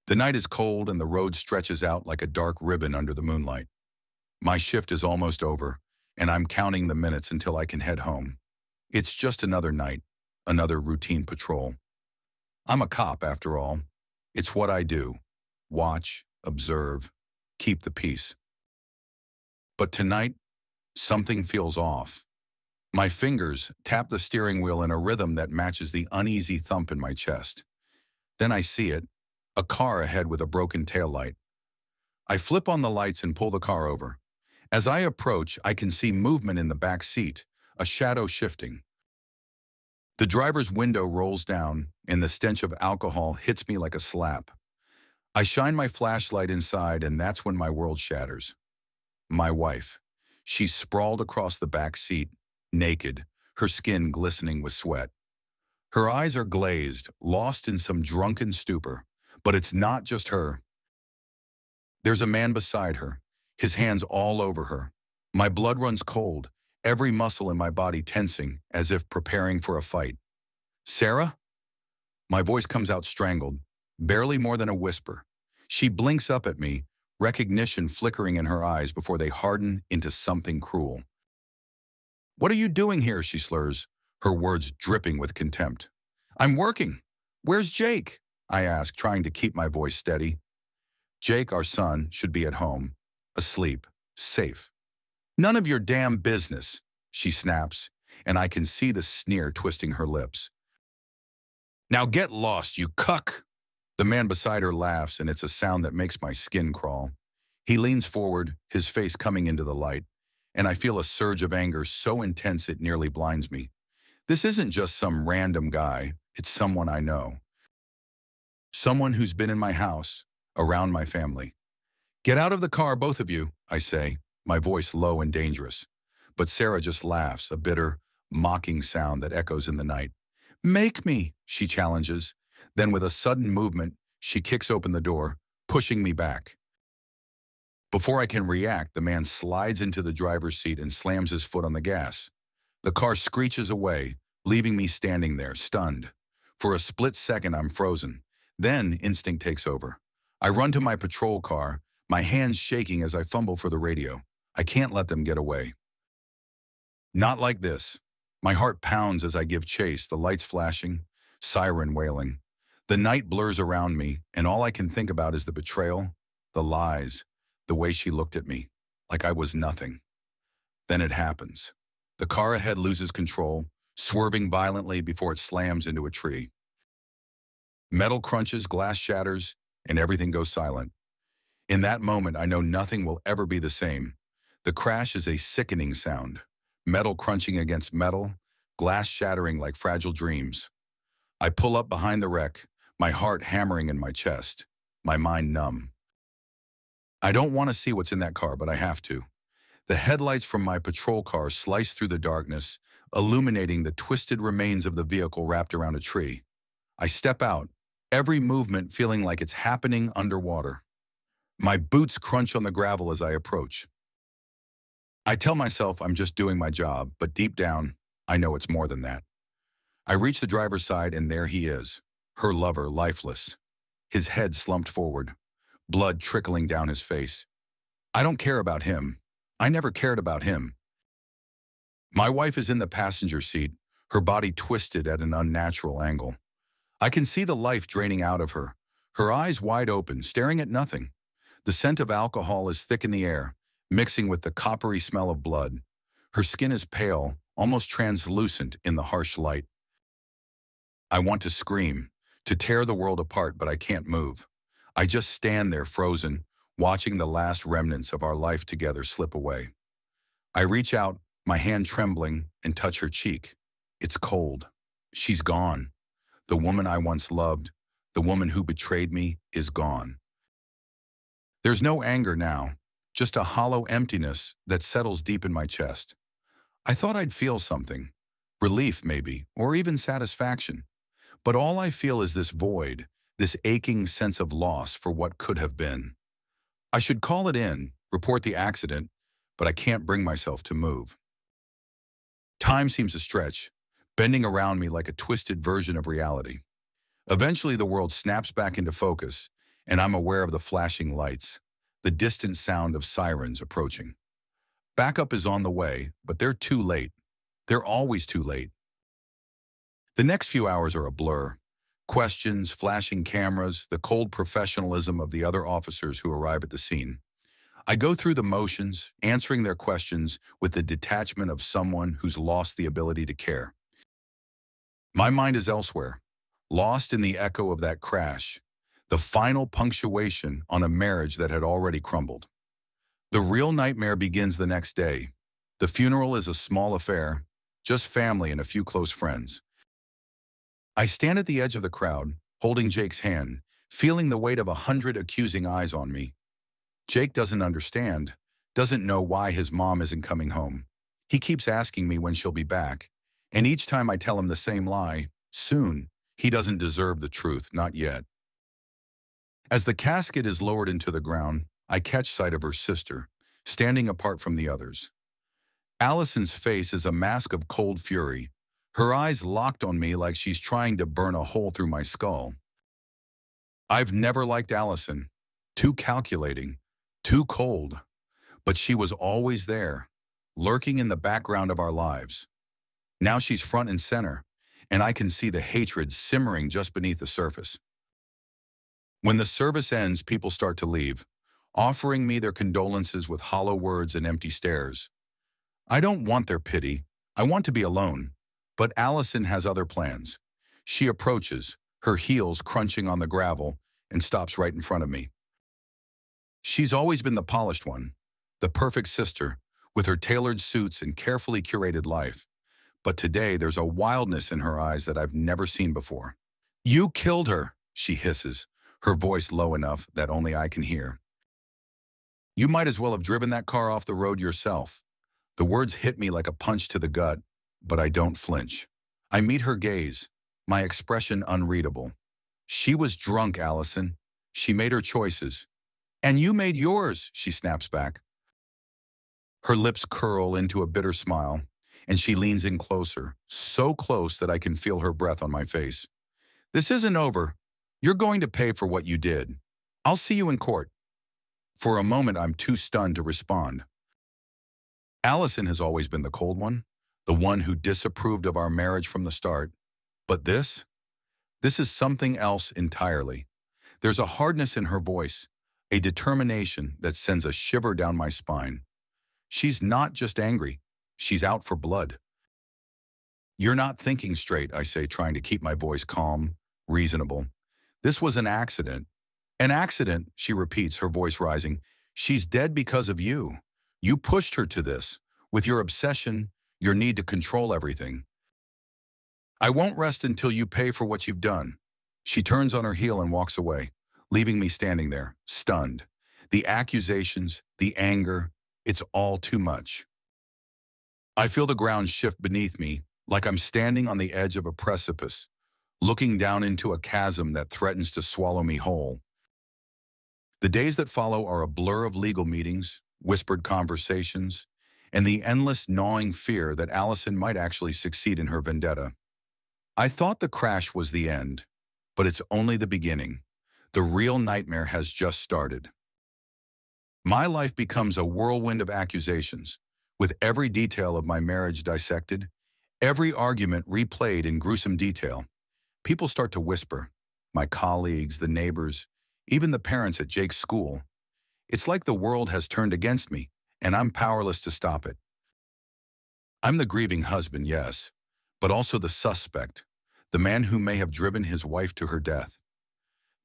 The night is cold and the road stretches out like a dark ribbon under the moonlight. My shift is almost over, and I'm counting the minutes until I can head home. It's just another night, another routine patrol. I'm a cop, after all. It's what I do. Watch, observe, keep the peace. But tonight, something feels off. My fingers tap the steering wheel in a rhythm that matches the uneasy thump in my chest. Then I see it, a car ahead with a broken taillight. I flip on the lights and pull the car over. As I approach, I can see movement in the back seat, a shadow shifting. The driver's window rolls down, and the stench of alcohol hits me like a slap. I shine my flashlight inside, and that's when my world shatters. My wife. She's sprawled across the back seat, naked, her skin glistening with sweat. Her eyes are glazed, lost in some drunken stupor. But it's not just her. There's a man beside her, his hands all over her. My blood runs cold, every muscle in my body tensing as if preparing for a fight. "Sarah?" My voice comes out strangled, barely more than a whisper. She blinks up at me, recognition flickering in her eyes before they harden into something cruel. "What are you doing here?" she slurs, her words dripping with contempt. "I'm working. Where's Jake?" I ask, trying to keep my voice steady. "Jake, our son, should be at home, asleep, safe." "None of your damn business," she snaps, and I can see the sneer twisting her lips. "Now get lost, you cuck!" The man beside her laughs, and it's a sound that makes my skin crawl. He leans forward, his face coming into the light, and I feel a surge of anger so intense it nearly blinds me. This isn't just some random guy, it's someone I know. Someone who's been in my house, around my family. "Get out of the car, both of you," I say, my voice low and dangerous. But Sarah just laughs, a bitter, mocking sound that echoes in the night. "Make me," she challenges. Then with a sudden movement, she kicks open the door, pushing me back. Before I can react, the man slides into the driver's seat and slams his foot on the gas. The car screeches away, leaving me standing there, stunned. For a split second, I'm frozen. Then instinct takes over. I run to my patrol car, my hands shaking as I fumble for the radio. I can't let them get away. Not like this. My heart pounds as I give chase, the lights flashing, siren wailing. The night blurs around me, and all I can think about is the betrayal, the lies, the way she looked at me, like I was nothing. Then it happens. The car ahead loses control, swerving violently before it slams into a tree. Metal crunches, glass shatters, and everything goes silent. In that moment, I know nothing will ever be the same. The crash is a sickening sound. Metal crunching against metal, glass shattering like fragile dreams. I pull up behind the wreck, my heart hammering in my chest, my mind numb. I don't want to see what's in that car, but I have to. The headlights from my patrol car slice through the darkness, illuminating the twisted remains of the vehicle wrapped around a tree. I step out, every movement feeling like it's happening underwater. My boots crunch on the gravel as I approach. I tell myself I'm just doing my job, but deep down, I know it's more than that. I reach the driver's side, and there he is, her lover, lifeless. His head slumped forward, blood trickling down his face. I don't care about him. I never cared about him. My wife is in the passenger seat, her body twisted at an unnatural angle. I can see the life draining out of her, her eyes wide open, staring at nothing. The scent of alcohol is thick in the air, mixing with the coppery smell of blood. Her skin is pale, almost translucent in the harsh light. I want to scream, to tear the world apart, but I can't move. I just stand there frozen, watching the last remnants of our life together slip away. I reach out, my hand trembling, and touch her cheek. It's cold. She's gone. The woman I once loved, the woman who betrayed me, is gone. There's no anger now, just a hollow emptiness that settles deep in my chest. I thought I'd feel something, relief maybe, or even satisfaction. But all I feel is this void, this aching sense of loss for what could have been. I should call it in, report the accident, but I can't bring myself to move. Time seems to stretch, bending around me like a twisted version of reality. Eventually, the world snaps back into focus, and I'm aware of the flashing lights, the distant sound of sirens approaching. Backup is on the way, but they're too late. They're always too late. The next few hours are a blur. Questions, flashing cameras, the cold professionalism of the other officers who arrive at the scene. I go through the motions, answering their questions with the detachment of someone who's lost the ability to care. My mind is elsewhere, lost in the echo of that crash, the final punctuation on a marriage that had already crumbled. The real nightmare begins the next day. The funeral is a small affair, just family and a few close friends. I stand at the edge of the crowd, holding Jake's hand, feeling the weight of 100 accusing eyes on me. Jake doesn't understand, doesn't know why his mom isn't coming home. He keeps asking me when she'll be back, and each time I tell him the same lie, soon, he doesn't deserve the truth, not yet. As the casket is lowered into the ground, I catch sight of her sister, standing apart from the others. Allison's face is a mask of cold fury, her eyes locked on me like she's trying to burn a hole through my skull. I've never liked Allison. Too calculating, too cold. But she was always there, lurking in the background of our lives. Now she's front and center, and I can see the hatred simmering just beneath the surface. When the service ends, people start to leave, offering me their condolences with hollow words and empty stares. I don't want their pity. I want to be alone. But Allison has other plans. She approaches, her heels crunching on the gravel, and stops right in front of me. She's always been the polished one, the perfect sister, with her tailored suits and carefully curated life. But today there's a wildness in her eyes that I've never seen before. "You killed her," she hisses, her voice low enough that only I can hear. "You might as well have driven that car off the road yourself." The words hit me like a punch to the gut, but I don't flinch. I meet her gaze, my expression unreadable. "She was drunk, Allison. She made her choices. And you made yours," she snaps back. Her lips curl into a bitter smile, and she leans in closer, so close that I can feel her breath on my face. "This isn't over. You're going to pay for what you did. I'll see you in court." For a moment, I'm too stunned to respond. Allison has always been the cold one, the one who disapproved of our marriage from the start. But this is something else entirely. There's a hardness in her voice, a determination that sends a shiver down my spine. She's not just angry, she's out for blood. "You're not thinking straight," I say, trying to keep my voice calm, reasonable. "This was an accident." "An accident," she repeats, her voice rising. "She's dead because of you. You pushed her to this, with your obsession, your need to control everything. I won't rest until you pay for what you've done." She turns on her heel and walks away, leaving me standing there, stunned. The accusations, the anger, it's all too much. I feel the ground shift beneath me, like I'm standing on the edge of a precipice, looking down into a chasm that threatens to swallow me whole. The days that follow are a blur of legal meetings, whispered conversations, and the endless gnawing fear that Allison might actually succeed in her vendetta. I thought the crash was the end, but it's only the beginning. The real nightmare has just started. My life becomes a whirlwind of accusations, with every detail of my marriage dissected, every argument replayed in gruesome detail. People start to whisper, my colleagues, the neighbors, even the parents at Jake's school. It's like the world has turned against me, and I'm powerless to stop it. I'm the grieving husband, yes, but also the suspect, the man who may have driven his wife to her death.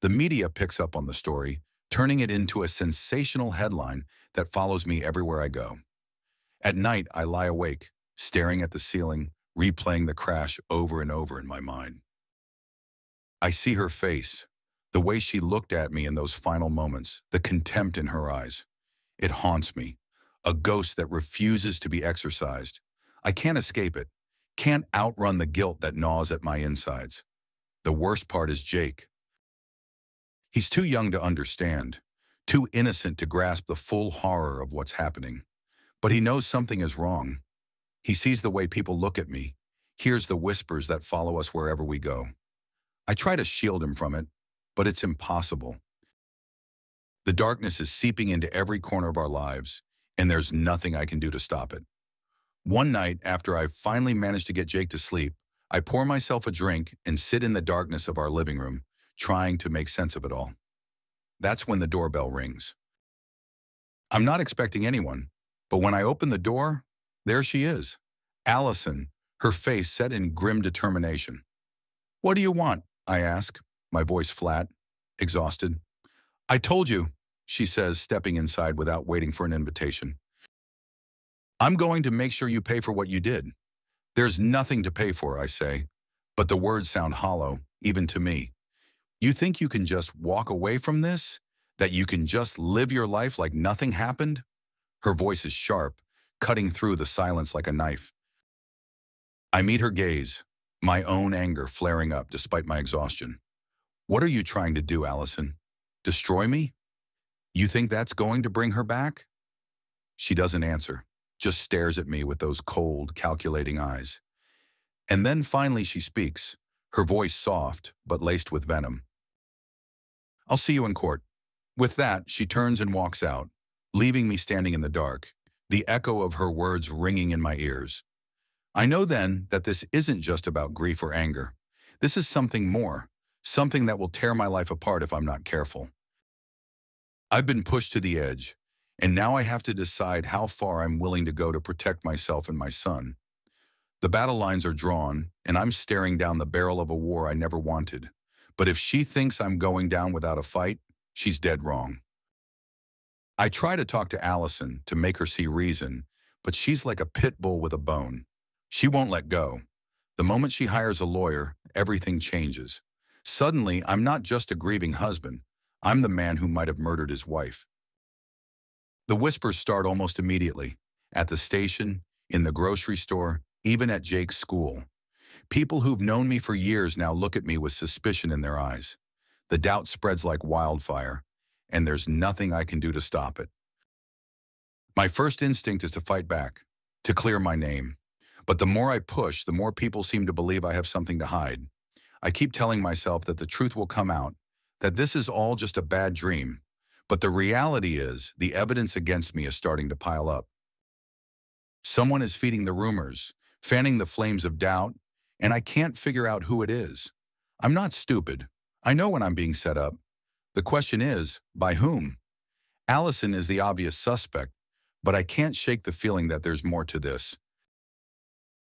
The media picks up on the story, turning it into a sensational headline that follows me everywhere I go. At night, I lie awake, staring at the ceiling, replaying the crash over and over in my mind. I see her face, the way she looked at me in those final moments, the contempt in her eyes. It haunts me, a ghost that refuses to be exorcised. I can't escape it, can't outrun the guilt that gnaws at my insides. The worst part is Jake. He's too young to understand, too innocent to grasp the full horror of what's happening. But he knows something is wrong. He sees the way people look at me, hears the whispers that follow us wherever we go. I try to shield him from it, but it's impossible. The darkness is seeping into every corner of our lives, and there's nothing I can do to stop it. One night, after I've finally managed to get Jake to sleep, I pour myself a drink and sit in the darkness of our living room, trying to make sense of it all. That's when the doorbell rings. I'm not expecting anyone, but when I open the door, there she is, Allison, her face set in grim determination. "What do you want?" I ask, my voice flat, exhausted. "I told you," she says, stepping inside without waiting for an invitation. "I'm going to make sure you pay for what you did." "There's nothing to pay for," I say, but the words sound hollow, even to me. "You think you can just walk away from this? That you can just live your life like nothing happened?" Her voice is sharp, cutting through the silence like a knife. I meet her gaze, my own anger flaring up despite my exhaustion. "What are you trying to do, Allison? Destroy me? You think that's going to bring her back?" She doesn't answer, just stares at me with those cold, calculating eyes. And then finally she speaks, her voice soft but laced with venom. "I'll see you in court." With that, she turns and walks out, leaving me standing in the dark, the echo of her words ringing in my ears. I know then that this isn't just about grief or anger. This is something more, something that will tear my life apart if I'm not careful. I've been pushed to the edge, and now I have to decide how far I'm willing to go to protect myself and my son. The battle lines are drawn, and I'm staring down the barrel of a war I never wanted. But if she thinks I'm going down without a fight, she's dead wrong. I try to talk to Allison to make her see reason, but she's like a pit bull with a bone. She won't let go. The moment she hires a lawyer, everything changes. Suddenly, I'm not just a grieving husband. I'm the man who might have murdered his wife. The whispers start almost immediately. At the station, in the grocery store, even at Jake's school. People who've known me for years now look at me with suspicion in their eyes. The doubt spreads like wildfire, and there's nothing I can do to stop it. My first instinct is to fight back, to clear my name. But the more I push, the more people seem to believe I have something to hide. I keep telling myself that the truth will come out, that this is all just a bad dream. But the reality is, the evidence against me is starting to pile up. Someone is feeding the rumors, fanning the flames of doubt, and I can't figure out who it is. I'm not stupid. I know when I'm being set up. The question is, by whom? Allison is the obvious suspect, but I can't shake the feeling that there's more to this.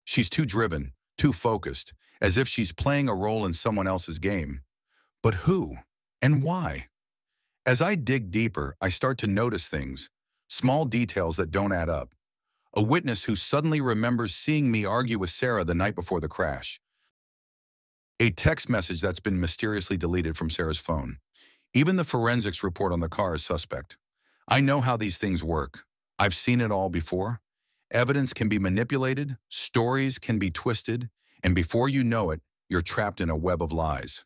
She's too driven, too focused, as if she's playing a role in someone else's game. But who? And why? As I dig deeper, I start to notice things, small details that don't add up. A witness who suddenly remembers seeing me argue with Sarah the night before the crash. A text message that's been mysteriously deleted from Sarah's phone. Even the forensics report on the car is suspect. I know how these things work. I've seen it all before. Evidence can be manipulated, stories can be twisted, and before you know it, you're trapped in a web of lies.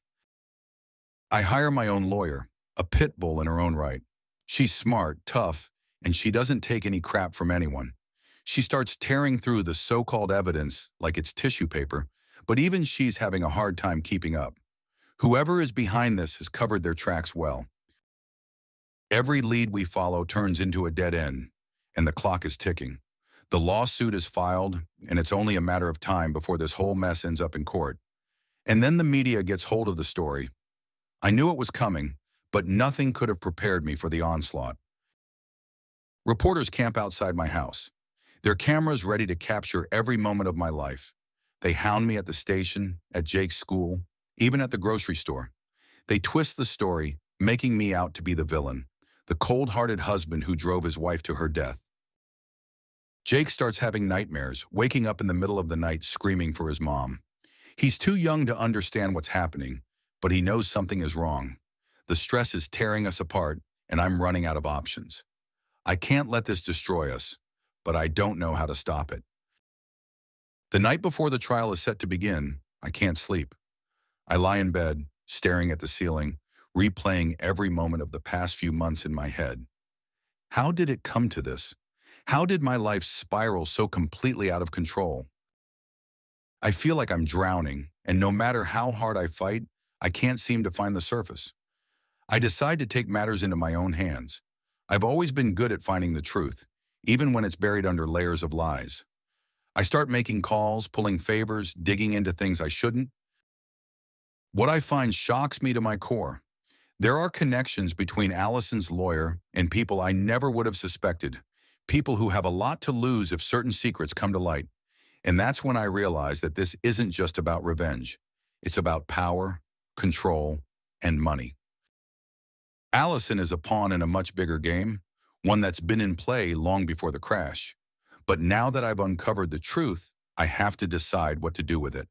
I hire my own lawyer, a pit bull in her own right. She's smart, tough, and she doesn't take any crap from anyone. She starts tearing through the so-called evidence like it's tissue paper, but even she's having a hard time keeping up. Whoever is behind this has covered their tracks well. Every lead we follow turns into a dead end, and the clock is ticking. The lawsuit is filed, and it's only a matter of time before this whole mess ends up in court. And then the media gets hold of the story. I knew it was coming, but nothing could have prepared me for the onslaught. Reporters camp outside my house, their cameras ready to capture every moment of my life. They hound me at the station, at Jake's school, even at the grocery store. They twist the story, making me out to be the villain, the cold-hearted husband who drove his wife to her death. Jake starts having nightmares, waking up in the middle of the night screaming for his mom. He's too young to understand what's happening, but he knows something is wrong. The stress is tearing us apart, and I'm running out of options. I can't let this destroy us, but I don't know how to stop it. The night before the trial is set to begin, I can't sleep. I lie in bed, staring at the ceiling, replaying every moment of the past few months in my head. How did it come to this? How did my life spiral so completely out of control? I feel like I'm drowning, and no matter how hard I fight, I can't seem to find the surface. I decide to take matters into my own hands. I've always been good at finding the truth, even when it's buried under layers of lies. I start making calls, pulling favors, digging into things I shouldn't. What I find shocks me to my core. There are connections between Allison's lawyer and people I never would have suspected, people who have a lot to lose if certain secrets come to light. And that's when I realize that this isn't just about revenge. It's about power, control, and money. Allison is a pawn in a much bigger game, one that's been in play long before the crash. But now that I've uncovered the truth, I have to decide what to do with it.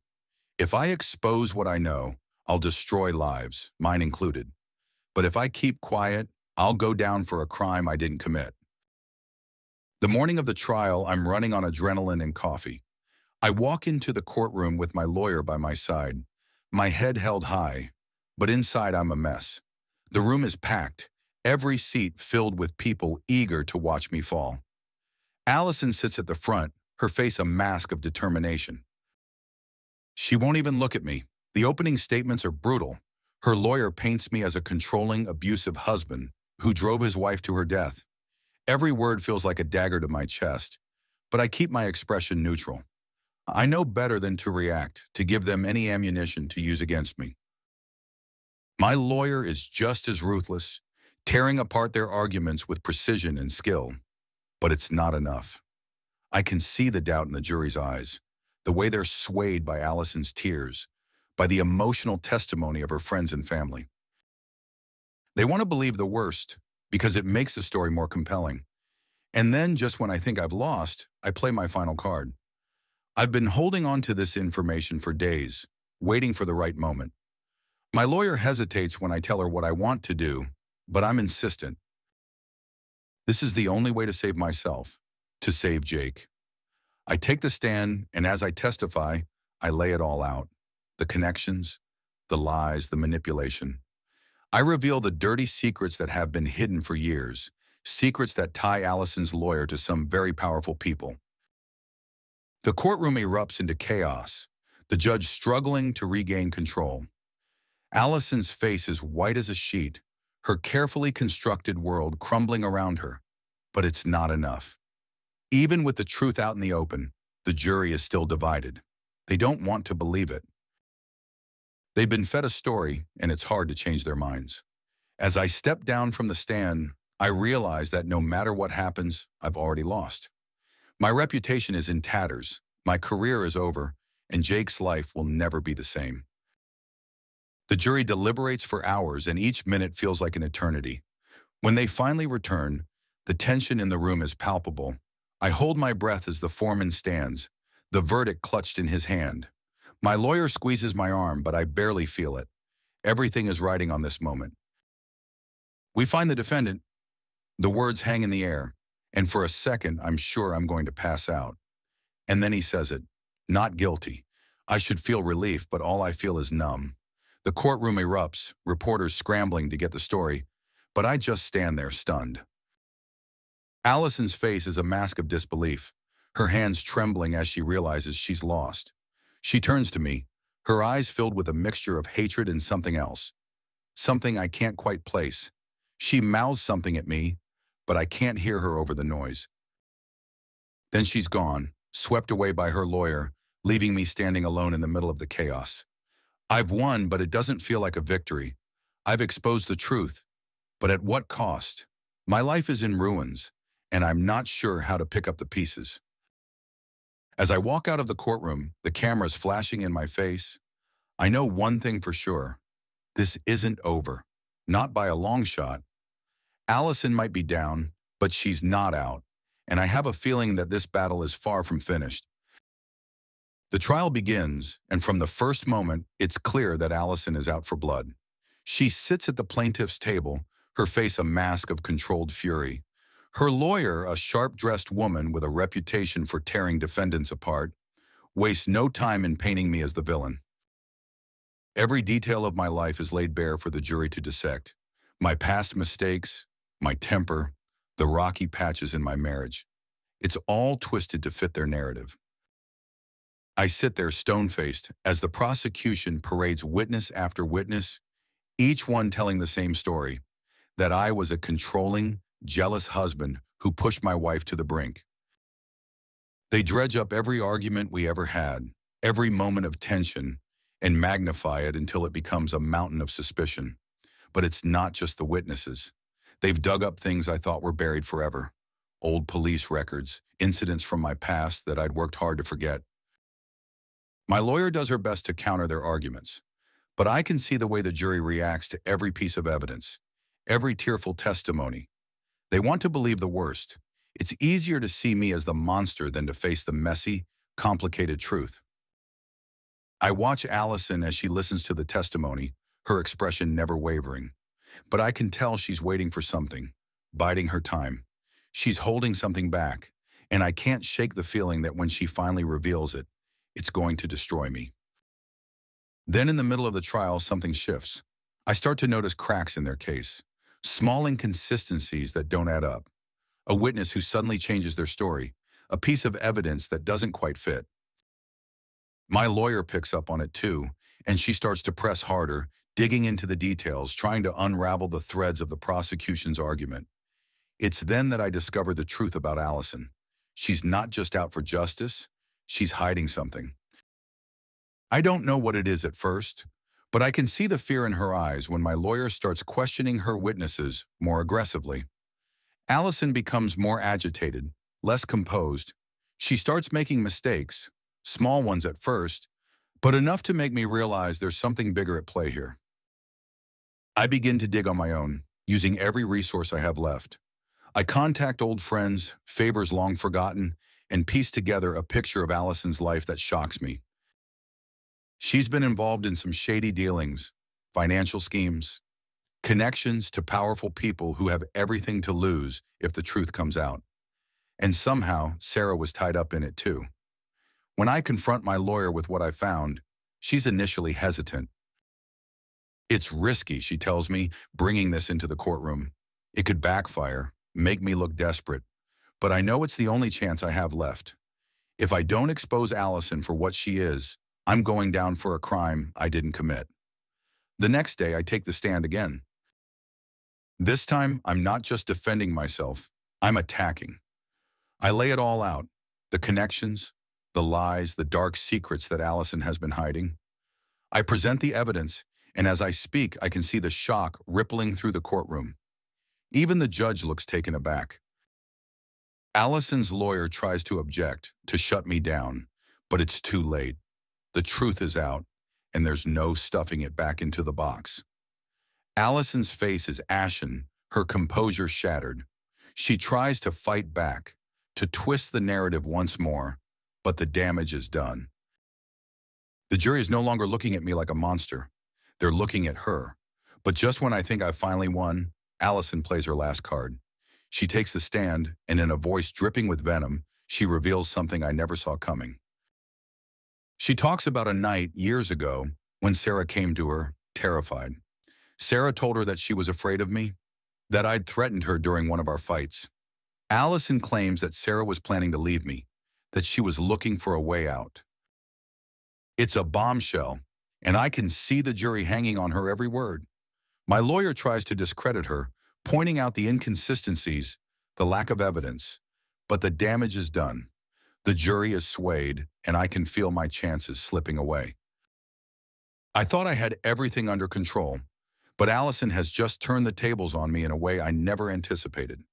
If I expose what I know, I'll destroy lives, mine included. But if I keep quiet, I'll go down for a crime I didn't commit. The morning of the trial, I'm running on adrenaline and coffee. I walk into the courtroom with my lawyer by my side, my head held high, but inside I'm a mess. The room is packed, every seat filled with people eager to watch me fall. Allison sits at the front, her face a mask of determination. She won't even look at me. The opening statements are brutal. Her lawyer paints me as a controlling, abusive husband who drove his wife to her death. Every word feels like a dagger to my chest, but I keep my expression neutral. I know better than to react, to give them any ammunition to use against me. My lawyer is just as ruthless, tearing apart their arguments with precision and skill. But it's not enough. I can see the doubt in the jury's eyes, the way they're swayed by Allison's tears, by the emotional testimony of her friends and family. They want to believe the worst because it makes the story more compelling. And then, just when I think I've lost, I play my final card. I've been holding on to this information for days, waiting for the right moment. My lawyer hesitates when I tell her what I want to do, but I'm insistent. This is the only way to save myself, to save Jake. I take the stand, and as I testify, I lay it all out. The connections, the lies, the manipulation. I reveal the dirty secrets that have been hidden for years, secrets that tie Allison's lawyer to some very powerful people. The courtroom erupts into chaos, the judge struggling to regain control. Allison's face is white as a sheet, her carefully constructed world crumbling around her. But it's not enough. Even with the truth out in the open, the jury is still divided. They don't want to believe it. They've been fed a story, and it's hard to change their minds. As I step down from the stand, I realize that no matter what happens, I've already lost. My reputation is in tatters, my career is over, and Jake's life will never be the same. The jury deliberates for hours, and each minute feels like an eternity. When they finally return, the tension in the room is palpable. I hold my breath as the foreman stands, the verdict clutched in his hand. My lawyer squeezes my arm, but I barely feel it. Everything is riding on this moment. We find the defendant. The words hang in the air, and for a second, I'm sure I'm going to pass out. And then he says it. Not guilty. I should feel relief, but all I feel is numb. The courtroom erupts, reporters scrambling to get the story, but I just stand there stunned. Allison's face is a mask of disbelief, her hands trembling as she realizes she's lost. She turns to me, her eyes filled with a mixture of hatred and something else. Something I can't quite place. She mouths something at me, but I can't hear her over the noise. Then she's gone, swept away by her lawyer, leaving me standing alone in the middle of the chaos. I've won, but it doesn't feel like a victory. I've exposed the truth, but at what cost? My life is in ruins, and I'm not sure how to pick up the pieces. As I walk out of the courtroom, the cameras flashing in my face, I know one thing for sure. This isn't over. Not by a long shot. Allison might be down, but she's not out, and I have a feeling that this battle is far from finished. The trial begins, and from the first moment, it's clear that Allison is out for blood. She sits at the plaintiff's table, her face a mask of controlled fury. Her lawyer, a sharp-dressed woman with a reputation for tearing defendants apart, wastes no time in painting me as the villain. Every detail of my life is laid bare for the jury to dissect. My past mistakes, my temper, the rocky patches in my marriage. It's all twisted to fit their narrative. I sit there stone-faced as the prosecution parades witness after witness, each one telling the same story, that I was a controlling, jealous husband who pushed my wife to the brink. They dredge up every argument we ever had, every moment of tension, and magnify it until it becomes a mountain of suspicion. But it's not just the witnesses. They've dug up things I thought were buried forever. Old police records, incidents from my past that I'd worked hard to forget. My lawyer does her best to counter their arguments, but I can see the way the jury reacts to every piece of evidence, every tearful testimony. They want to believe the worst. It's easier to see me as the monster than to face the messy, complicated truth. I watch Allison as she listens to the testimony, her expression never wavering. But I can tell she's waiting for something, biding her time. She's holding something back, and I can't shake the feeling that when she finally reveals it, it's going to destroy me. Then in the middle of the trial, something shifts. I start to notice cracks in their case, small inconsistencies that don't add up. A witness who suddenly changes their story, a piece of evidence that doesn't quite fit. My lawyer picks up on it too, and she starts to press harder, digging into the details, trying to unravel the threads of the prosecution's argument. It's then that I discover the truth about Allison. She's not just out for justice, she's hiding something. I don't know what it is at first, but I can see the fear in her eyes when my lawyer starts questioning her witnesses more aggressively. Allison becomes more agitated, less composed. She starts making mistakes, small ones at first, but enough to make me realize there's something bigger at play here. I begin to dig on my own, using every resource I have left. I contact old friends, favors long forgotten, and piece together a picture of Allison's life that shocks me. She's been involved in some shady dealings, financial schemes, connections to powerful people who have everything to lose if the truth comes out. And somehow, Sarah was tied up in it too. When I confront my lawyer with what I found, she's initially hesitant. It's risky, she tells me, bringing this into the courtroom. It could backfire, make me look desperate, but I know it's the only chance I have left. If I don't expose Allison for what she is, I'm going down for a crime I didn't commit. The next day, I take the stand again. This time, I'm not just defending myself, I'm attacking. I lay it all out, the connections, the lies, the dark secrets that Allison has been hiding. I present the evidence, and as I speak, I can see the shock rippling through the courtroom. Even the judge looks taken aback. Allison's lawyer tries to object, to shut me down, but it's too late. The truth is out, and there's no stuffing it back into the box. Allison's face is ashen, her composure shattered. She tries to fight back, to twist the narrative once more, but the damage is done. The jury is no longer looking at me like a monster. They're looking at her. But just when I think I've finally won, Allison plays her last card. She takes the stand, and in a voice dripping with venom, she reveals something I never saw coming. She talks about a night years ago when Sarah came to her, terrified. Sarah told her that she was afraid of me, that I'd threatened her during one of our fights. Allison claims that Sarah was planning to leave me, that she was looking for a way out. It's a bombshell, and I can see the jury hanging on her every word. My lawyer tries to discredit her, pointing out the inconsistencies, the lack of evidence, but the damage is done. The jury is swayed, and I can feel my chances slipping away. I thought I had everything under control, but Allison has just turned the tables on me in a way I never anticipated.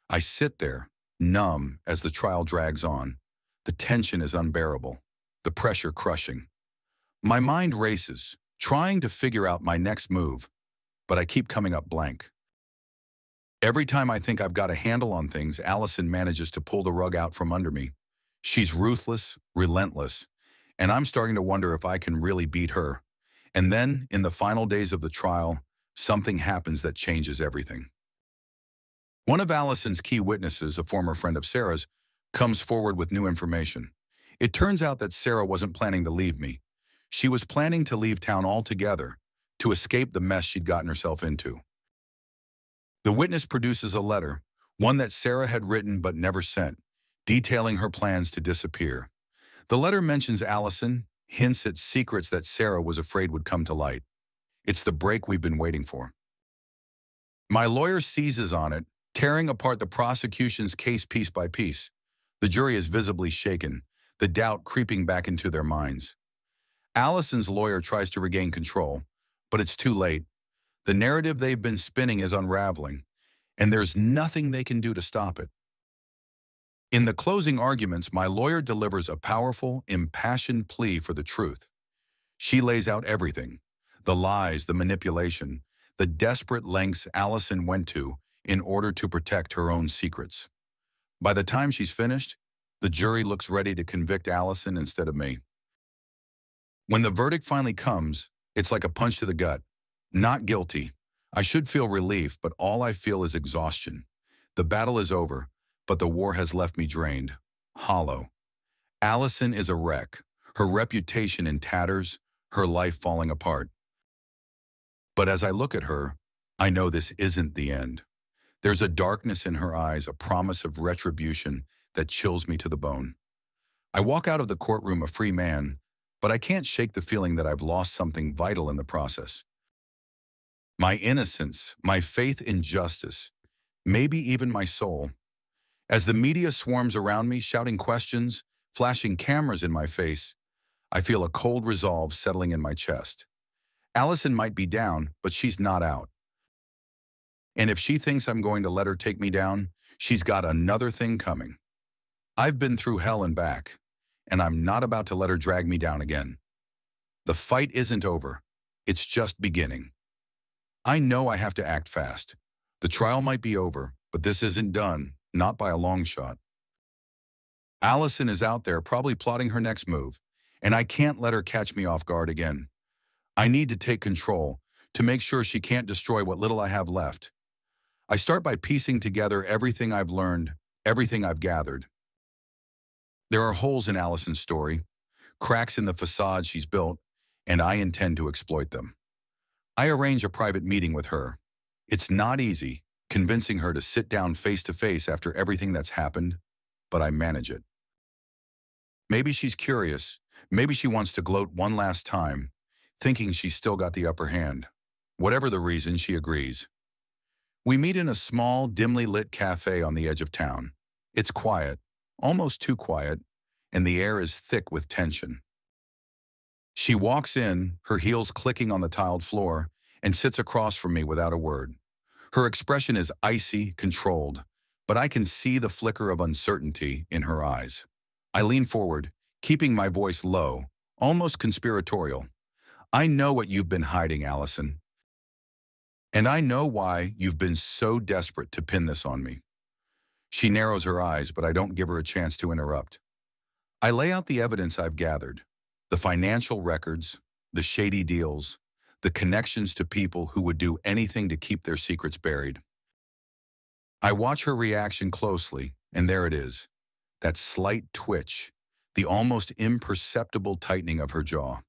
I sit there, numb, as the trial drags on. The tension is unbearable, the pressure crushing. My mind races, trying to figure out my next move, but I keep coming up blank. Every time I think I've got a handle on things, Allison manages to pull the rug out from under me. She's ruthless, relentless, and I'm starting to wonder if I can really beat her. And then, in the final days of the trial, something happens that changes everything. One of Allison's key witnesses, a former friend of Sarah's, comes forward with new information. It turns out that Sarah wasn't planning to leave me. She was planning to leave town altogether, to escape the mess she'd gotten herself into. The witness produces a letter, one that Sarah had written but never sent, detailing her plans to disappear. The letter mentions Allison, hints at secrets that Sarah was afraid would come to light. It's the break we've been waiting for. My lawyer seizes on it, tearing apart the prosecution's case piece by piece. The jury is visibly shaken, the doubt creeping back into their minds. Allison's lawyer tries to regain control, but it's too late. The narrative they've been spinning is unraveling, and there's nothing they can do to stop it. In the closing arguments, my lawyer delivers a powerful, impassioned plea for the truth. She lays out everything: the lies, the manipulation, the desperate lengths Allison went to in order to protect her own secrets. By the time she's finished, the jury looks ready to convict Allison instead of me. When the verdict finally comes, it's like a punch to the gut. Not guilty. I should feel relief, but all I feel is exhaustion. The battle is over, but the war has left me drained, hollow. Allison is a wreck, her reputation in tatters, her life falling apart. But as I look at her, I know this isn't the end. There's a darkness in her eyes, a promise of retribution that chills me to the bone. I walk out of the courtroom a free man, but I can't shake the feeling that I've lost something vital in the process. My innocence, my faith in justice, maybe even my soul. As the media swarms around me, shouting questions, flashing cameras in my face, I feel a cold resolve settling in my chest. Allison might be down, but she's not out. And if she thinks I'm going to let her take me down, she's got another thing coming. I've been through hell and back, and I'm not about to let her drag me down again. The fight isn't over. It's just beginning. I know I have to act fast. The trial might be over, but this isn't done, not by a long shot. Allison is out there probably plotting her next move, and I can't let her catch me off guard again. I need to take control to make sure she can't destroy what little I have left. I start by piecing together everything I've learned, everything I've gathered. There are holes in Allison's story, cracks in the facade she's built, and I intend to exploit them. I arrange a private meeting with her. It's not easy, convincing her to sit down face to face after everything that's happened, but I manage it. Maybe she's curious, maybe she wants to gloat one last time, thinking she's still got the upper hand. Whatever the reason, she agrees. We meet in a small, dimly lit cafe on the edge of town. It's quiet, almost too quiet, and the air is thick with tension. She walks in, her heels clicking on the tiled floor, and sits across from me without a word. Her expression is icy, controlled, but I can see the flicker of uncertainty in her eyes. I lean forward, keeping my voice low, almost conspiratorial. I know what you've been hiding, Allison. And I know why you've been so desperate to pin this on me. She narrows her eyes, but I don't give her a chance to interrupt. I lay out the evidence I've gathered, the financial records, the shady deals, the connections to people who would do anything to keep their secrets buried. I watch her reaction closely, and there it is, that slight twitch, the almost imperceptible tightening of her jaw.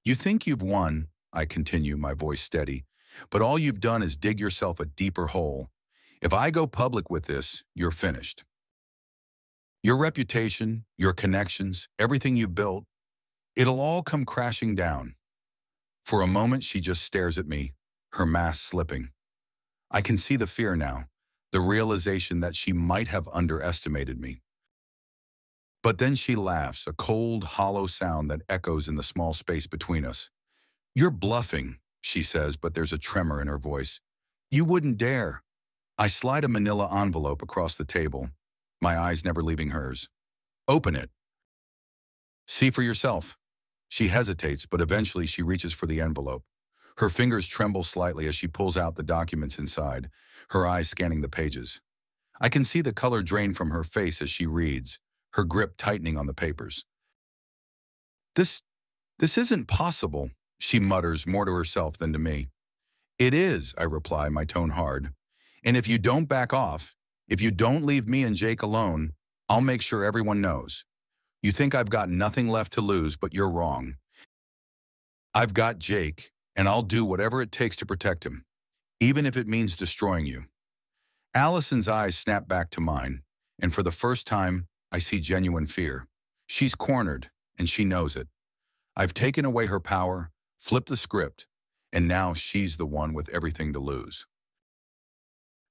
You think you've won, I continue, my voice steady, but all you've done is dig yourself a deeper hole. If I go public with this, you're finished. Your reputation, your connections, everything you've built, it'll all come crashing down. For a moment, she just stares at me, her mask slipping. I can see the fear now, the realization that she might have underestimated me. But then she laughs, a cold, hollow sound that echoes in the small space between us. You're bluffing, she says, but there's a tremor in her voice. You wouldn't dare. I slide a manila envelope across the table, my eyes never leaving hers. Open it. See for yourself. She hesitates, but eventually she reaches for the envelope. Her fingers tremble slightly as she pulls out the documents inside, her eyes scanning the pages. I can see the color drain from her face as she reads, her grip tightening on the papers. This isn't possible, she mutters more to herself than to me. It is, I reply, my tone hard. And if you don't back off, if you don't leave me and Jake alone, I'll make sure everyone knows. You think I've got nothing left to lose, but you're wrong. I've got Jake, and I'll do whatever it takes to protect him, even if it means destroying you. Allison's eyes snap back to mine, and for the first time, I see genuine fear. She's cornered, and she knows it. I've taken away her power, flipped the script, and now she's the one with everything to lose.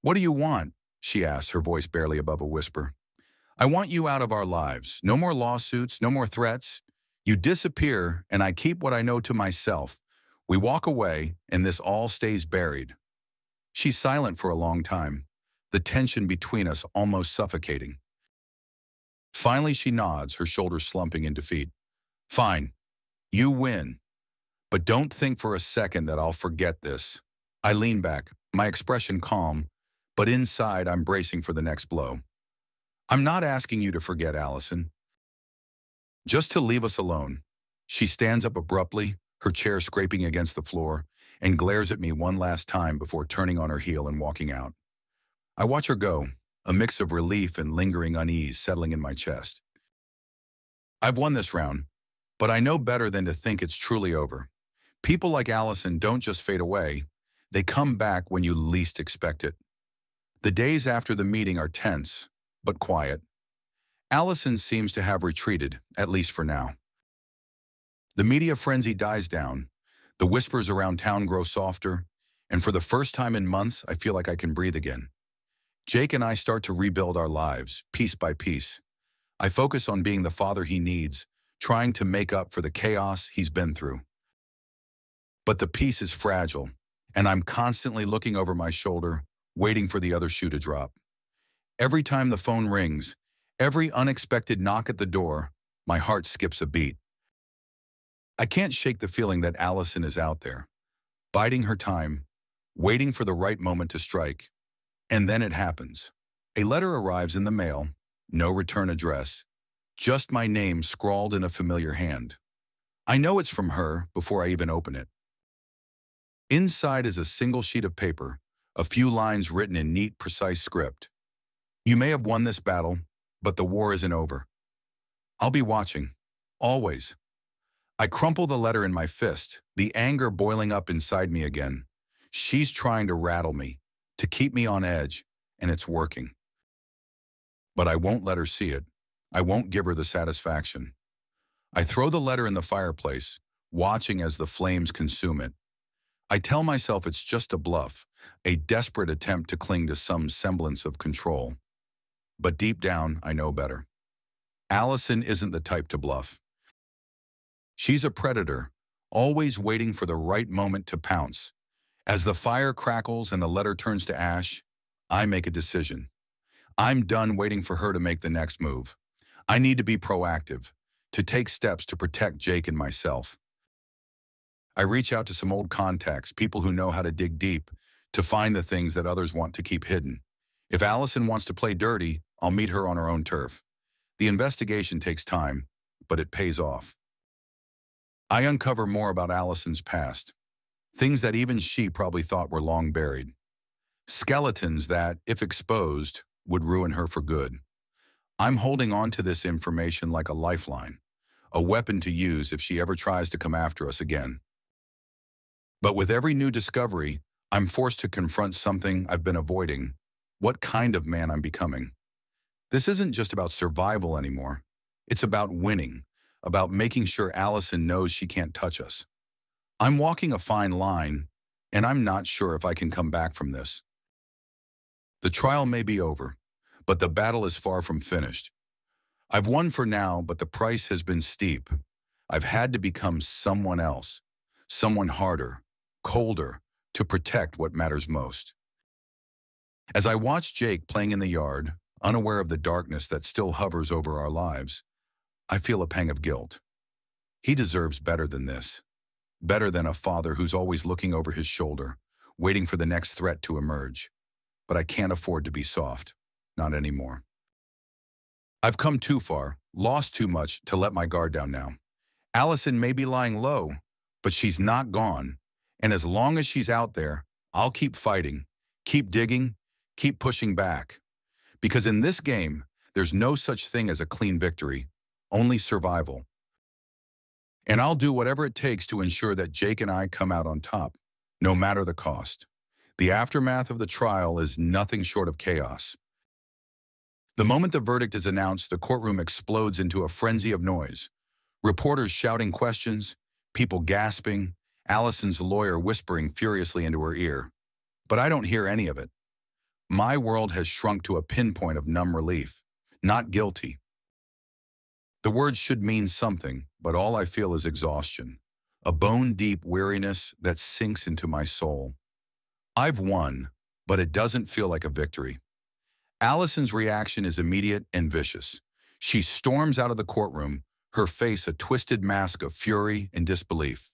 "What do you want?" she asked, her voice barely above a whisper. "I want you out of our lives. No more lawsuits, no more threats. You disappear, and I keep what I know to myself. We walk away, and this all stays buried." She's silent for a long time, the tension between us almost suffocating. Finally, she nods, her shoulders slumping in defeat. "Fine, you win. But don't think for a second that I'll forget this." I lean back, my expression calm, but inside I'm bracing for the next blow. "I'm not asking you to forget, Allison. Just to leave us alone." She stands up abruptly, her chair scraping against the floor, and glares at me one last time before turning on her heel and walking out. I watch her go, a mix of relief and lingering unease settling in my chest. I've won this round, but I know better than to think it's truly over. People like Allison don't just fade away, they come back when you least expect it. The days after the meeting are tense, but quiet. Allison seems to have retreated, at least for now. The media frenzy dies down, the whispers around town grow softer, and for the first time in months, I feel like I can breathe again. Jake and I start to rebuild our lives, piece by piece. I focus on being the father he needs, trying to make up for the chaos he's been through. But the peace is fragile, and I'm constantly looking over my shoulder, waiting for the other shoe to drop. Every time the phone rings, every unexpected knock at the door, my heart skips a beat. I can't shake the feeling that Allison is out there, biding her time, waiting for the right moment to strike. And then it happens. A letter arrives in the mail, no return address, just my name scrawled in a familiar hand. I know it's from her before I even open it. Inside is a single sheet of paper, a few lines written in neat, precise script. "You may have won this battle, but the war isn't over. I'll be watching, always." I crumple the letter in my fist, the anger boiling up inside me again. She's trying to rattle me, to keep me on edge, and it's working. But I won't let her see it. I won't give her the satisfaction. I throw the letter in the fireplace, watching as the flames consume it. I tell myself it's just a bluff, a desperate attempt to cling to some semblance of control. But deep down, I know better. Allison isn't the type to bluff. She's a predator, always waiting for the right moment to pounce. As the fire crackles and the letter turns to ash, I make a decision. I'm done waiting for her to make the next move. I need to be proactive, to take steps to protect Jake and myself. I reach out to some old contacts, people who know how to dig deep, to find the things that others want to keep hidden. If Allison wants to play dirty, I'll meet her on her own turf. The investigation takes time, but it pays off. I uncover more about Allison's past, things that even she probably thought were long buried. Skeletons that, if exposed, would ruin her for good. I'm holding on to this information like a lifeline, a weapon to use if she ever tries to come after us again. But with every new discovery, I'm forced to confront something I've been avoiding, what kind of man I'm becoming. This isn't just about survival anymore. It's about winning, about making sure Allison knows she can't touch us. I'm walking a fine line, and I'm not sure if I can come back from this. The trial may be over, but the battle is far from finished. I've won for now, but the price has been steep. I've had to become someone else, someone harder, colder, to protect what matters most. As I watch Jake playing in the yard, unaware of the darkness that still hovers over our lives, I feel a pang of guilt. He deserves better than this. Better than a father who's always looking over his shoulder, waiting for the next threat to emerge. But I can't afford to be soft. Not anymore. I've come too far, lost too much to let my guard down now. Allison may be lying low, but she's not gone. And as long as she's out there, I'll keep fighting, keep digging, keep pushing back. Because in this game, there's no such thing as a clean victory, only survival. And I'll do whatever it takes to ensure that Jake and I come out on top, no matter the cost. The aftermath of the trial is nothing short of chaos. The moment the verdict is announced, the courtroom explodes into a frenzy of noise. Reporters shouting questions, people gasping, Allison's lawyer whispering furiously into her ear. But I don't hear any of it. My world has shrunk to a pinpoint of numb relief, not guilty. The words should mean something, but all I feel is exhaustion, a bone-deep weariness that sinks into my soul. I've won, but it doesn't feel like a victory. Allison's reaction is immediate and vicious. She storms out of the courtroom, her face a twisted mask of fury and disbelief.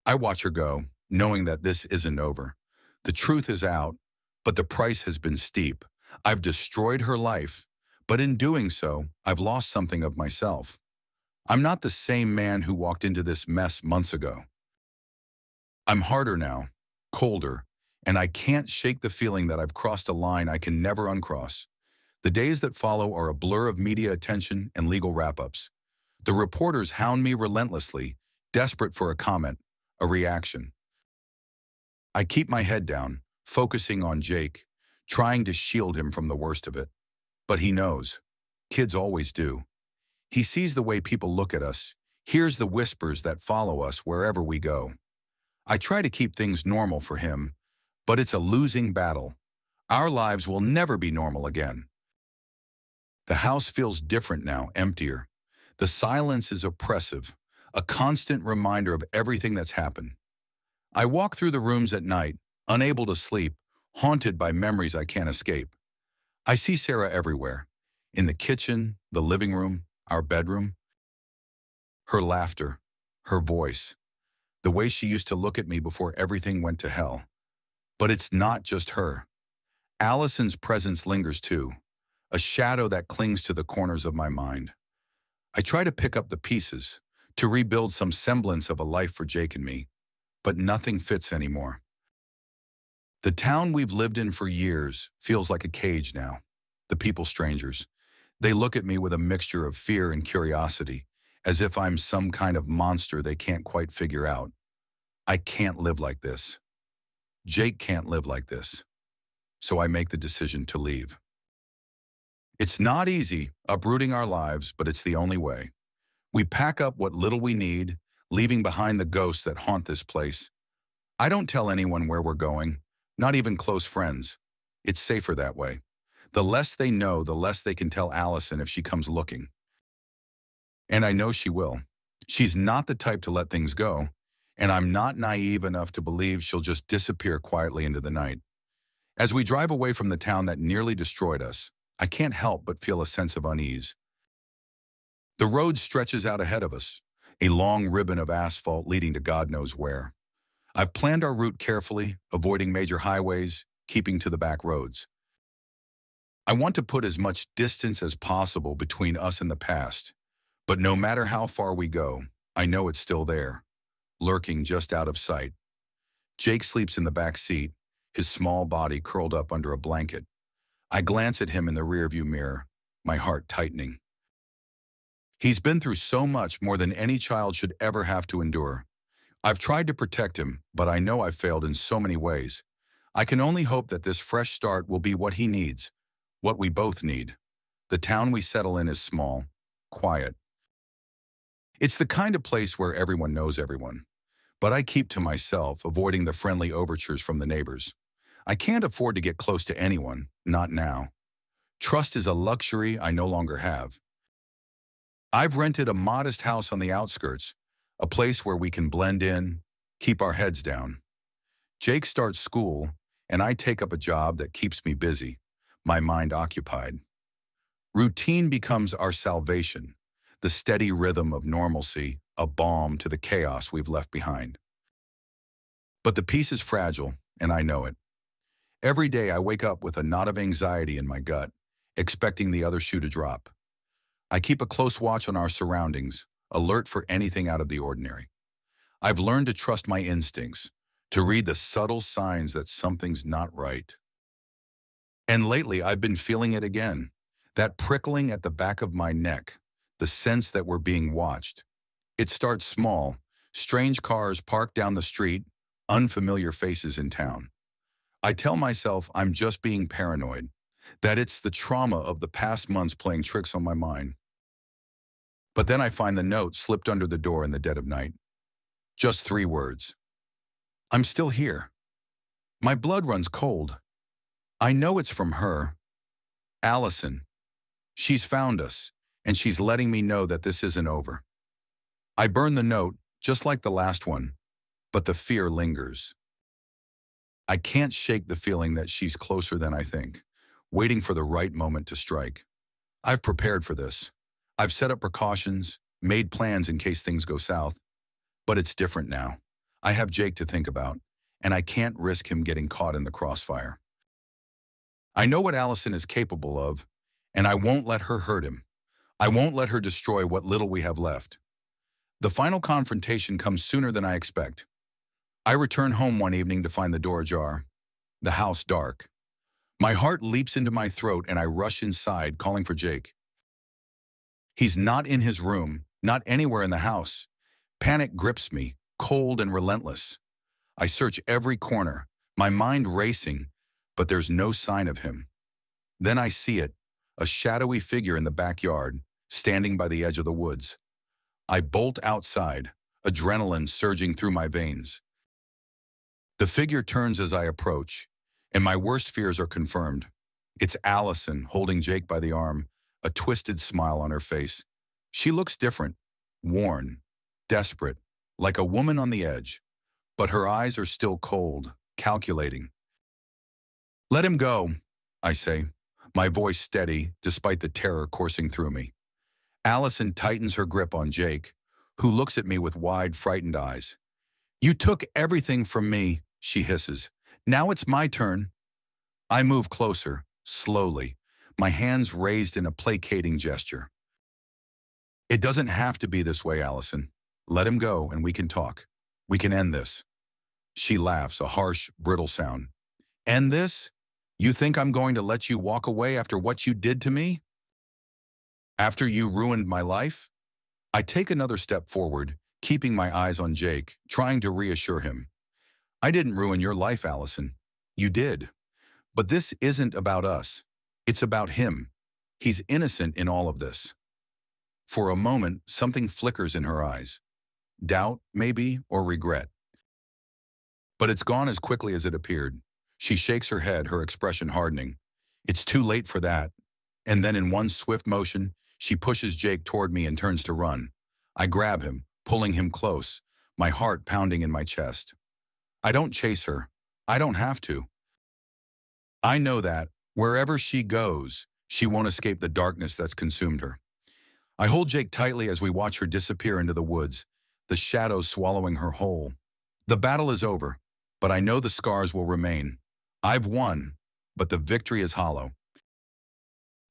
I watch her go, knowing that this isn't over. The truth is out, but the price has been steep. I've destroyed her life, but in doing so, I've lost something of myself. I'm not the same man who walked into this mess months ago. I'm harder now, colder, and I can't shake the feeling that I've crossed a line I can never uncross. The days that follow are a blur of media attention and legal wrap-ups. The reporters hound me relentlessly, desperate for a comment, a reaction. I keep my head down, focusing on Jake, trying to shield him from the worst of it. But he knows. Kids always do. He sees the way people look at us, hears the whispers that follow us wherever we go. I try to keep things normal for him, but it's a losing battle. Our lives will never be normal again. The house feels different now, emptier. The silence is oppressive, a constant reminder of everything that's happened. I walk through the rooms at night, unable to sleep, haunted by memories I can't escape. I see Sarah everywhere, in the kitchen, the living room, our bedroom. Her laughter, her voice, the way she used to look at me before everything went to hell. But it's not just her. Allison's presence lingers too, a shadow that clings to the corners of my mind. I try to pick up the pieces, to rebuild some semblance of a life for Jake and me, but nothing fits anymore. The town we've lived in for years feels like a cage now. The people strangers. They look at me with a mixture of fear and curiosity, as if I'm some kind of monster they can't quite figure out. I can't live like this. Jake can't live like this. So I make the decision to leave. It's not easy, uprooting our lives, but it's the only way. We pack up what little we need, leaving behind the ghosts that haunt this place. I don't tell anyone where we're going, not even close friends. It's safer that way. The less they know, the less they can tell Allison if she comes looking. And I know she will. She's not the type to let things go, and I'm not naive enough to believe she'll just disappear quietly into the night. As we drive away from the town that nearly destroyed us, I can't help but feel a sense of unease. The road stretches out ahead of us, a long ribbon of asphalt leading to God knows where. I've planned our route carefully, avoiding major highways, keeping to the back roads. I want to put as much distance as possible between us and the past, but no matter how far we go, I know it's still there, lurking just out of sight. Jake sleeps in the back seat, his small body curled up under a blanket. I glance at him in the rearview mirror, my heart tightening. He's been through so much, more than any child should ever have to endure. I've tried to protect him, but I know I've failed in so many ways. I can only hope that this fresh start will be what he needs, what we both need. The town we settle in is small, quiet. It's the kind of place where everyone knows everyone. But I keep to myself, avoiding the friendly overtures from the neighbors. I can't afford to get close to anyone, not now. Trust is a luxury I no longer have. I've rented a modest house on the outskirts, a place where we can blend in, keep our heads down. Jake starts school, and I take up a job that keeps me busy, my mind occupied. Routine becomes our salvation, the steady rhythm of normalcy, a balm to the chaos we've left behind. But the peace is fragile, and I know it. Every day I wake up with a knot of anxiety in my gut, expecting the other shoe to drop. I keep a close watch on our surroundings, alert for anything out of the ordinary. I've learned to trust my instincts, to read the subtle signs that something's not right. And lately I've been feeling it again, that prickling at the back of my neck, the sense that we're being watched. It starts small, strange cars parked down the street, unfamiliar faces in town. I tell myself I'm just being paranoid, that it's the trauma of the past months playing tricks on my mind. But then I find the note slipped under the door in the dead of night. Just 3 words. I'm still here. My blood runs cold. I know it's from her. Allison. She's found us, and she's letting me know that this isn't over. I burn the note, just like the last one, but the fear lingers. I can't shake the feeling that she's closer than I think, waiting for the right moment to strike. I've prepared for this. I've set up precautions, made plans in case things go south, but it's different now. I have Jake to think about, and I can't risk him getting caught in the crossfire. I know what Allison is capable of, and I won't let her hurt him. I won't let her destroy what little we have left. The final confrontation comes sooner than I expect. I return home one evening to find the door ajar, the house dark. My heart leaps into my throat and I rush inside, calling for Jake. He's not in his room, not anywhere in the house. Panic grips me, cold and relentless. I search every corner, my mind racing, but there's no sign of him. Then I see it, a shadowy figure in the backyard, standing by the edge of the woods. I bolt outside, adrenaline surging through my veins. The figure turns as I approach, and my worst fears are confirmed. It's Allison holding Jake by the arm, a twisted smile on her face. She looks different, worn, desperate, like a woman on the edge, but her eyes are still cold, calculating. "Let him go," I say, my voice steady despite the terror coursing through me. Allison tightens her grip on Jake, who looks at me with wide, frightened eyes. "You took everything from me," she hisses. "Now it's my turn." I move closer, slowly, my hands raised in a placating gesture. "It doesn't have to be this way, Allison. Let him go and we can talk. We can end this." She laughs, a harsh, brittle sound. "End this? You think I'm going to let you walk away after what you did to me? After you ruined my life?" I take another step forward, keeping my eyes on Jake, trying to reassure him. "I didn't ruin your life, Allison. You did. But this isn't about us. It's about him. He's innocent in all of this." For a moment, something flickers in her eyes. Doubt, maybe, or regret. But it's gone as quickly as it appeared. She shakes her head, her expression hardening. It's too late for that. And then in one swift motion, she pushes Jake toward me and turns to run. I grab him, pulling him close, my heart pounding in my chest. I don't chase her. I don't have to. I know that, wherever she goes, she won't escape the darkness that's consumed her. I hold Jake tightly as we watch her disappear into the woods, the shadows swallowing her whole. The battle is over, but I know the scars will remain. I've won, but the victory is hollow.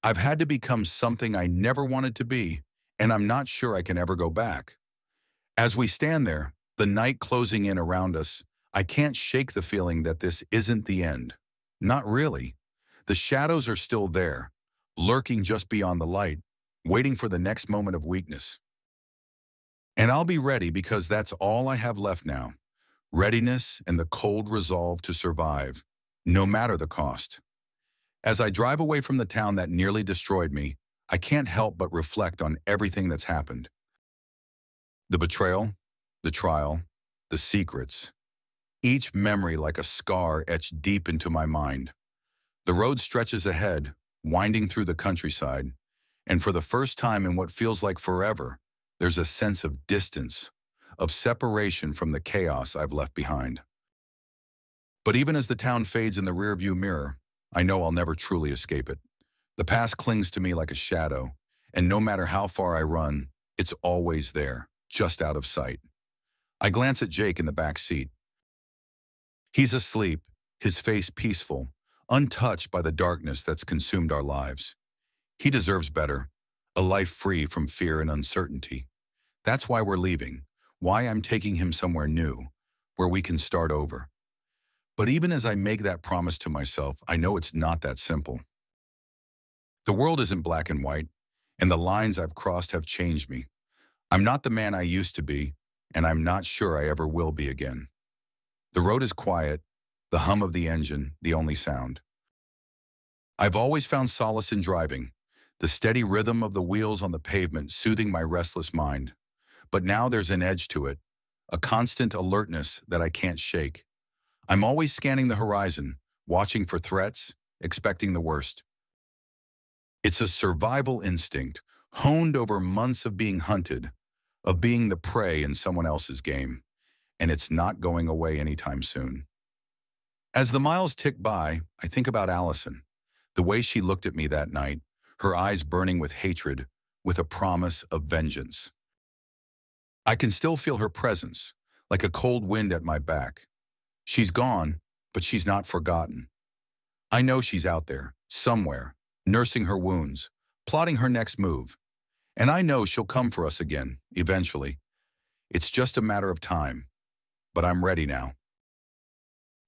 I've had to become something I never wanted to be, and I'm not sure I can ever go back. As we stand there, the night closing in around us, I can't shake the feeling that this isn't the end. Not really. The shadows are still there, lurking just beyond the light, waiting for the next moment of weakness. And I'll be ready because that's all I have left now. Readiness and the cold resolve to survive, no matter the cost. As I drive away from the town that nearly destroyed me, I can't help but reflect on everything that's happened. The betrayal, the trial, the secrets. Each memory like a scar etched deep into my mind. The road stretches ahead, winding through the countryside, and for the first time in what feels like forever, there's a sense of distance, of separation from the chaos I've left behind. But even as the town fades in the rearview mirror, I know I'll never truly escape it. The past clings to me like a shadow, and no matter how far I run, it's always there, just out of sight. I glance at Jake in the back seat. He's asleep, his face peaceful, untouched by the darkness that's consumed our lives. He deserves better, a life free from fear and uncertainty. That's why we're leaving, why I'm taking him somewhere new, where we can start over. But even as I make that promise to myself, I know it's not that simple. The world isn't black and white, and the lines I've crossed have changed me. I'm not the man I used to be, and I'm not sure I ever will be again. The road is quiet, the hum of the engine, the only sound. I've always found solace in driving, the steady rhythm of the wheels on the pavement soothing my restless mind. But now there's an edge to it, a constant alertness that I can't shake. I'm always scanning the horizon, watching for threats, expecting the worst. It's a survival instinct, honed over months of being hunted, of being the prey in someone else's game, and it's not going away anytime soon. As the miles tick by, I think about Allison, the way she looked at me that night, her eyes burning with hatred, with a promise of vengeance. I can still feel her presence, like a cold wind at my back. She's gone, but she's not forgotten. I know she's out there, somewhere, nursing her wounds, plotting her next move. And I know she'll come for us again, eventually. It's just a matter of time. But I'm ready now.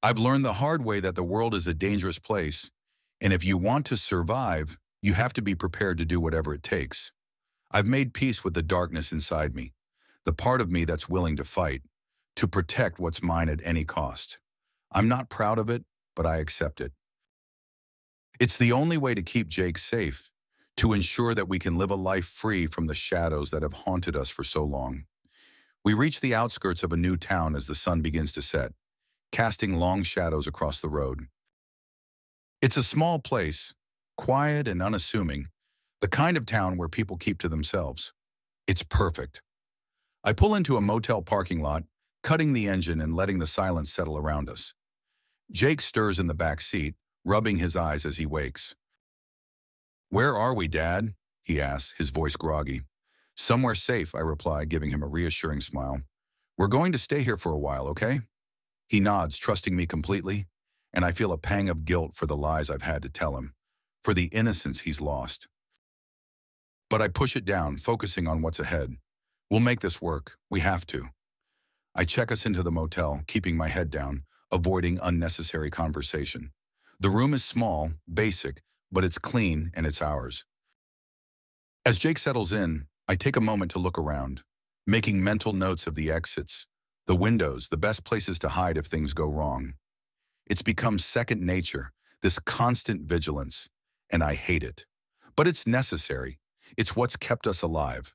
I've learned the hard way that the world is a dangerous place, and if you want to survive, you have to be prepared to do whatever it takes. I've made peace with the darkness inside me, the part of me that's willing to fight, to protect what's mine at any cost. I'm not proud of it, but I accept it. It's the only way to keep Jake safe, to ensure that we can live a life free from the shadows that have haunted us for so long. We reach the outskirts of a new town as the sun begins to set, casting long shadows across the road. It's a small place, quiet and unassuming, the kind of town where people keep to themselves. It's perfect. I pull into a motel parking lot, cutting the engine and letting the silence settle around us. Jake stirs in the back seat, rubbing his eyes as he wakes. "Where are we, Dad?" he asks, his voice groggy. "Somewhere safe," I reply, giving him a reassuring smile. "We're going to stay here for a while, okay?" He nods, trusting me completely, and I feel a pang of guilt for the lies I've had to tell him, for the innocence he's lost. But I push it down, focusing on what's ahead. We'll make this work. We have to. I check us into the motel, keeping my head down, avoiding unnecessary conversation. The room is small, basic, but it's clean and it's ours. As Jake settles in, I take a moment to look around, making mental notes of the exits, the windows, the best places to hide if things go wrong. It's become second nature, this constant vigilance, and I hate it. But it's necessary. It's what's kept us alive.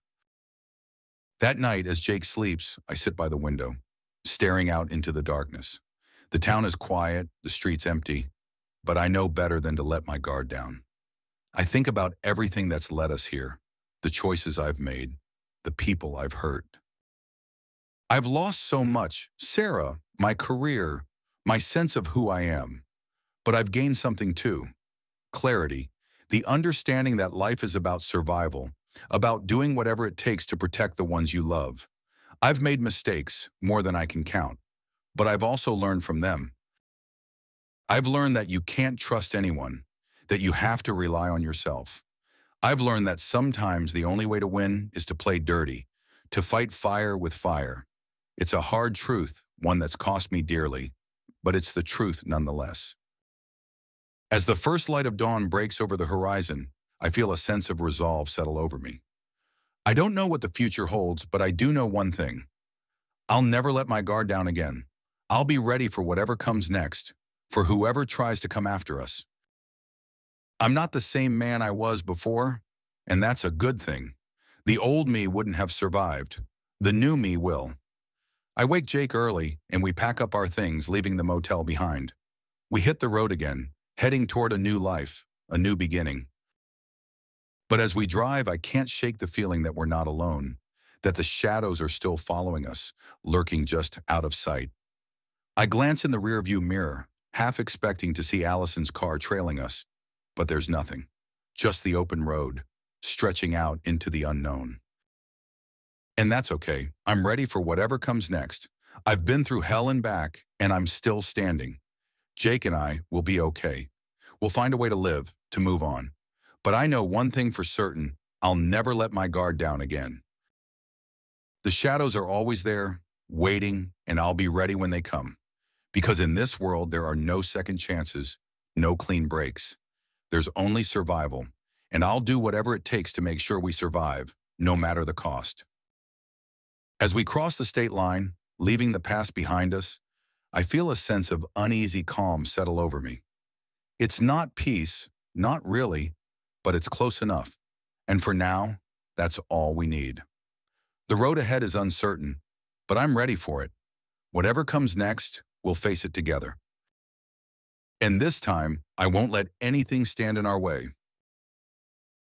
That night, as Jake sleeps, I sit by the window, staring out into the darkness. The town is quiet, the streets empty, but I know better than to let my guard down. I think about everything that's led us here, the choices I've made, the people I've hurt. I've lost so much, Sarah, my career, my sense of who I am. But I've gained something too. Clarity, the understanding that life is about survival, about doing whatever it takes to protect the ones you love. I've made mistakes, more than I can count, but I've also learned from them. I've learned that you can't trust anyone, that you have to rely on yourself. I've learned that sometimes the only way to win is to play dirty, to fight fire with fire. It's a hard truth, one that's cost me dearly, but it's the truth nonetheless. As the first light of dawn breaks over the horizon, I feel a sense of resolve settle over me. I don't know what the future holds, but I do know one thing. I'll never let my guard down again. I'll be ready for whatever comes next, for whoever tries to come after us. I'm not the same man I was before, and that's a good thing. The old me wouldn't have survived. The new me will. I wake Jake early, and we pack up our things, leaving the motel behind. We hit the road again, heading toward a new life, a new beginning. But as we drive, I can't shake the feeling that we're not alone, that the shadows are still following us, lurking just out of sight. I glance in the rearview mirror, half expecting to see Allison's car trailing us, but there's nothing, just the open road, stretching out into the unknown. And that's okay. I'm ready for whatever comes next. I've been through hell and back, and I'm still standing. Jake and I will be okay. We'll find a way to live, to move on. But I know one thing for certain, I'll never let my guard down again. The shadows are always there, waiting, and I'll be ready when they come. Because in this world, there are no second chances, no clean breaks. There's only survival, and I'll do whatever it takes to make sure we survive, no matter the cost. As we cross the state line, leaving the past behind us, I feel a sense of uneasy calm settle over me. It's not peace, not really, but it's close enough. And for now, that's all we need. The road ahead is uncertain, But I'm ready for it. Whatever comes next, we'll face it together. And this time, I won't let anything stand in our way.